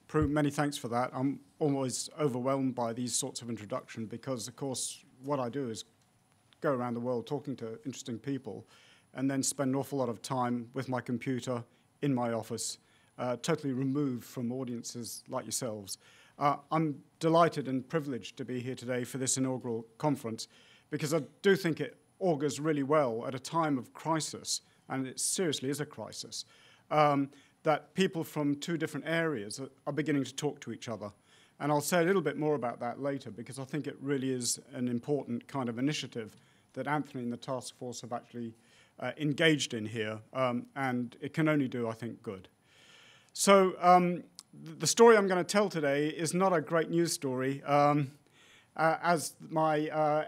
Prue, many thanks for that. I'm always overwhelmed by these sorts of introduction because, of course, what I do is go around the world talking to interesting people and then spend an awful lot of time with my computer in my office, totally removed from audiences like yourselves. I'm delighted and privileged to be here today for this inaugural conference because I do think it augurs really well at a time of crisis, and it seriously is a crisis, that people from two different areas are beginning to talk to each other. And I'll say a little bit more about that later because I think it really is an important kind of initiative that Anthony and the task force have actually engaged in here, and it can only do, I think, good. So the story I'm going to tell today is not a great news story. As my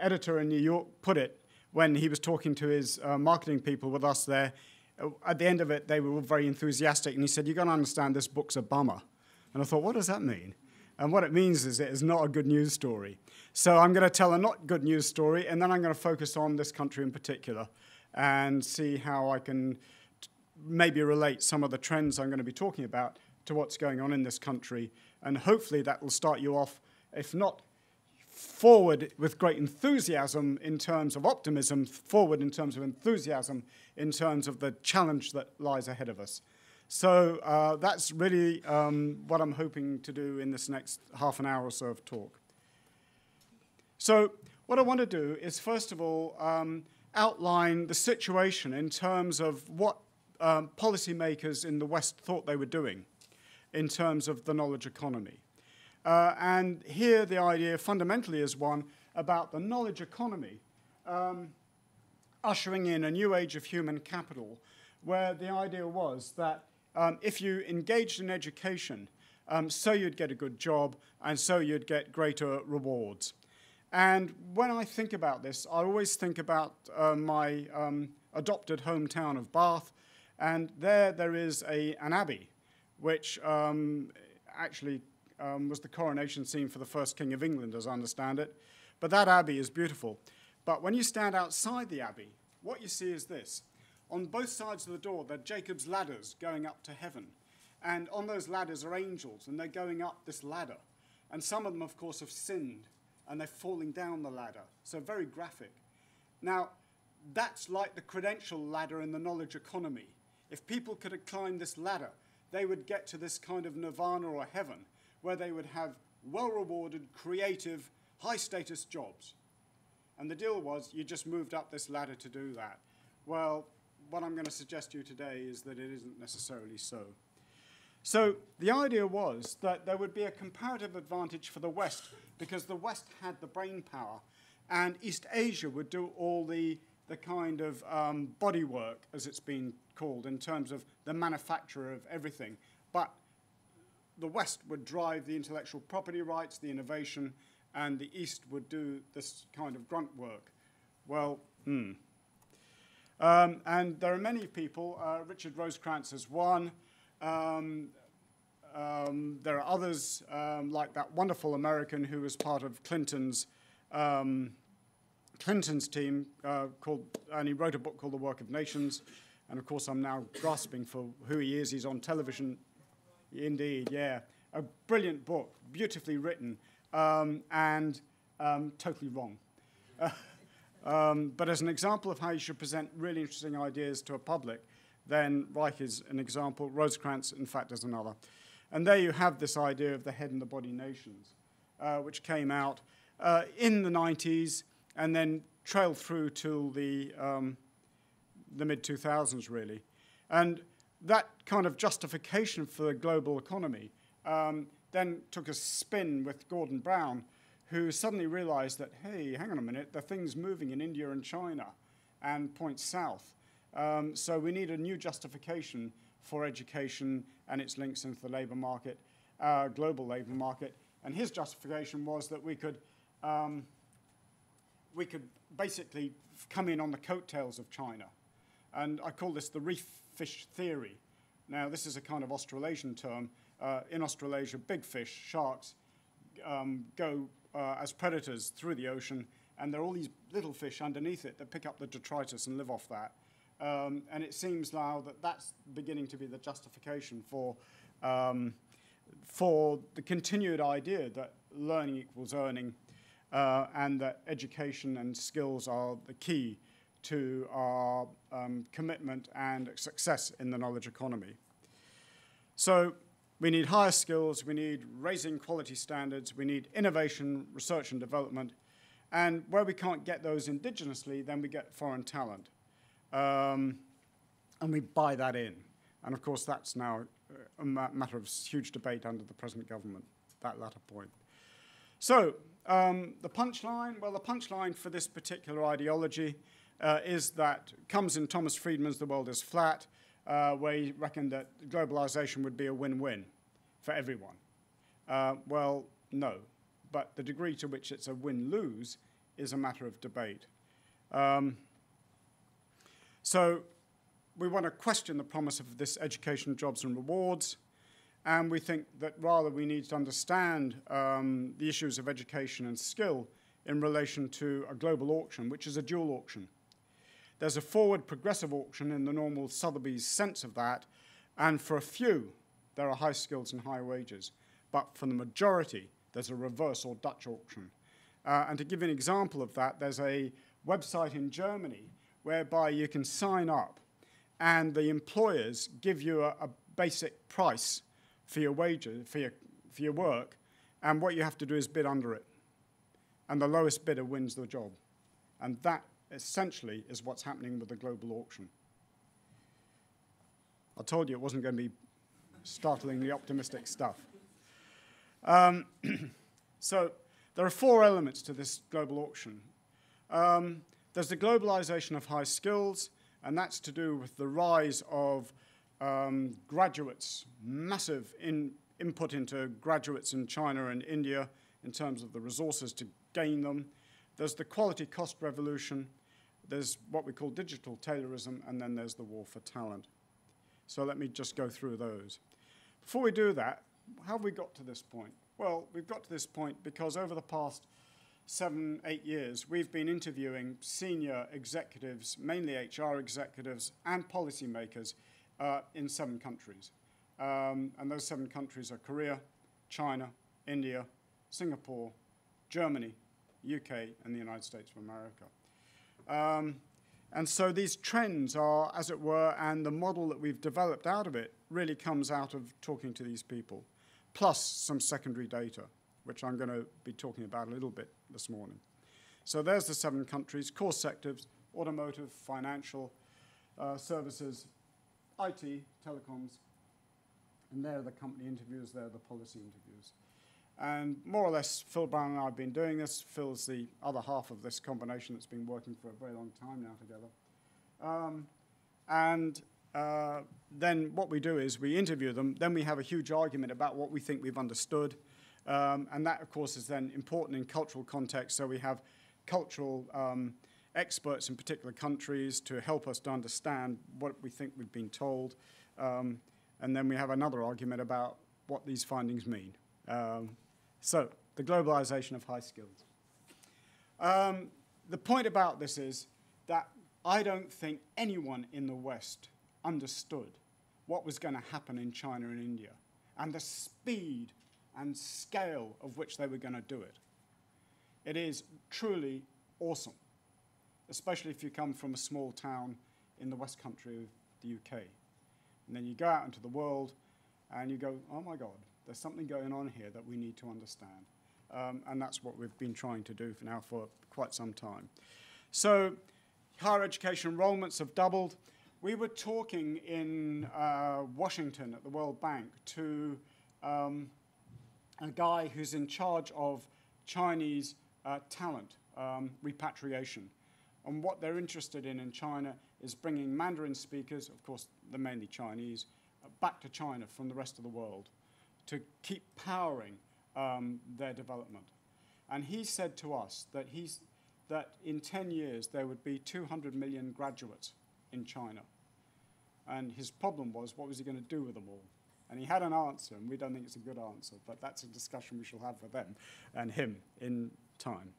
editor in New York put it when he was talking to his marketing people with us there, at the end of it, they were all very enthusiastic, and he said, "You're going to understand this book's a bummer." And I thought, what does that mean? And what it means is it is not a good news story. So I'm going to tell a not good news story, and then I'm going to focus on this country in particular and see how I can maybe relate some of the trends I'm going to be talking about to what's going on in this country. And hopefully that will start you off, if not forward with great enthusiasm in terms of optimism, forward in terms of enthusiasm in terms of the challenge that lies ahead of us. So that's really what I'm hoping to do in this next half an hour or so of talk. So what I want to do is, first of all, outline the situation in terms of what policymakers in the West thought they were doing in terms of the knowledge economy. And here the idea fundamentally is one about the knowledge economy ushering in a new age of human capital, where the idea was that if you engaged in education, so you'd get a good job, and so you'd get greater rewards. And when I think about this, I always think about my adopted hometown of Bath, and there is an abbey, which actually was the coronation scene for the first King of England, as I understand it. But that abbey is beautiful. But when you stand outside the abbey, what you see is this. On both sides of the door, there are Jacob's ladders going up to heaven. And on those ladders are angels, and they're going up this ladder. And some of them, of course, have sinned, and they're falling down the ladder. So very graphic. Now, that's like the credential ladder in the knowledge economy. If people could have climbed this ladder, they would get to this kind of nirvana or heaven, where they would have well-rewarded, creative, high-status jobs. And the deal was you just moved up this ladder to do that. Well, what I'm going to suggest to you today is that it isn't necessarily so. So the idea was that there would be a comparative advantage for the West because the West had the brain power, and East Asia would do all the kind of body work, as it's been called, in terms of the manufacture of everything. But the West would drive the intellectual property rights, the innovation, and the East would do this kind of grunt work. Well, and there are many people. Richard Rosecrans is one. There are others, like that wonderful American who was part of Clinton's team, and he wrote a book called The Work of Nations. And of course, I'm now grasping for who he is. He's on television. Indeed, yeah. A brilliant book, beautifully written, and totally wrong. But as an example of how you should present really interesting ideas to a public, then Reich is an example. Rosecrans, in fact, is another. And there you have this idea of the head and the body nations, which came out in the 90s and then trailed through till the mid-2000s, really. And that kind of justification for the global economy then took a spin with Gordon Brown, who suddenly realized that, hey, hang on a minute, the thing's moving in India and China and points south. So we need a new justification for education and its links into the labor market, global labor market. And his justification was that we could basically come in on the coattails of China. And I call this the reef fish theory. Now, this is a kind of Australasian term. In Australasia, big fish, sharks, go as predators through the ocean, and there are all these little fish underneath it that pick up the detritus and live off that. And it seems now that that's beginning to be the justification for for the continued idea that learning equals earning, and that education and skills are the key to our commitment and success in the knowledge economy. So we need higher skills, we need raising quality standards, we need innovation, research and development, and where we can't get those indigenously, then we get foreign talent. And we buy that in. And of course, that's now a matter of huge debate under the present government, that latter point. So the punchline, well, the punchline for this particular ideology is that comes in Thomas Friedman's The World is Flat, where he reckoned that globalization would be a win-win for everyone. Well, no, but the degree to which it's a win-lose is a matter of debate. So we want to question the promise of this education, jobs and rewards, and we think that rather we need to understand the issues of education and skill in relation to a global auction, which is a dual auction. There's a forward progressive auction in the normal Sotheby's sense of that, and for a few, there are high skills and high wages. But for the majority, there's a reverse or Dutch auction. And to give you an example of that, there's a website in Germany whereby you can sign up and the employers give you a basic price for your wages, for your work, and what you have to do is bid under it. And the lowest bidder wins the job. And that essentially is what's happening with the global auction. I told you it wasn't going to be startlingly optimistic stuff. So there are four elements to this global auction. There's the globalization of high skills, and that's to do with the rise of graduates, massive input into graduates in China and India in terms of the resources to gain them. There's the quality cost revolution. There's what we call digital Taylorism, and then there's the war for talent. So let me just go through those. Before we do that, how have we got to this point? Well, we've got to this point because over the past 7, 8 years, we've been interviewing senior executives, mainly HR executives, and policymakers in 7 countries. And those 7 countries are Korea, China, India, Singapore, Germany, UK, and the United States of America. And so these trends are, as it were, and the model that we've developed out of it really comes out of talking to these people, plus some secondary data, which I'm going to be talking about a little bit this morning. So there's the 7 countries, core sectors, automotive, financial, services, IT, telecoms, and there are the company interviews, there are the policy interviews. And more or less, Phil Brown and I have been doing this. Phil's the other half of this combination that's been working for a very long time now together. Then what we do is we interview them. Then we have a huge argument about what we think we've understood. And that, of course, is then important in cultural context. So we have cultural experts in particular countries to help us to understand what we think we've been told. And then we have another argument about what these findings mean. So, the globalization of high skills. The point about this is that I don't think anyone in the West understood what was going to happen in China and India and the speed and scale of which they were going to do it. It is truly awesome, especially if you come from a small town in the West Country of the UK. And then you go out into the world and you go, oh my God, there's something going on here that we need to understand. And that's what we've been trying to do for quite some time. So higher education enrollments have doubled. We were talking in Washington at the World Bank to a guy who's in charge of Chinese talent, repatriation. And what they're interested in China is bringing Mandarin speakers, of course, they're mainly Chinese, back to China from the rest of the world to keep powering their development. And he said to us that in 10 years there would be 200 million graduates in China. And his problem was, what was he going to do with them all? And he had an answer, and we don't think it's a good answer, but that's a discussion we shall have with them and him in time.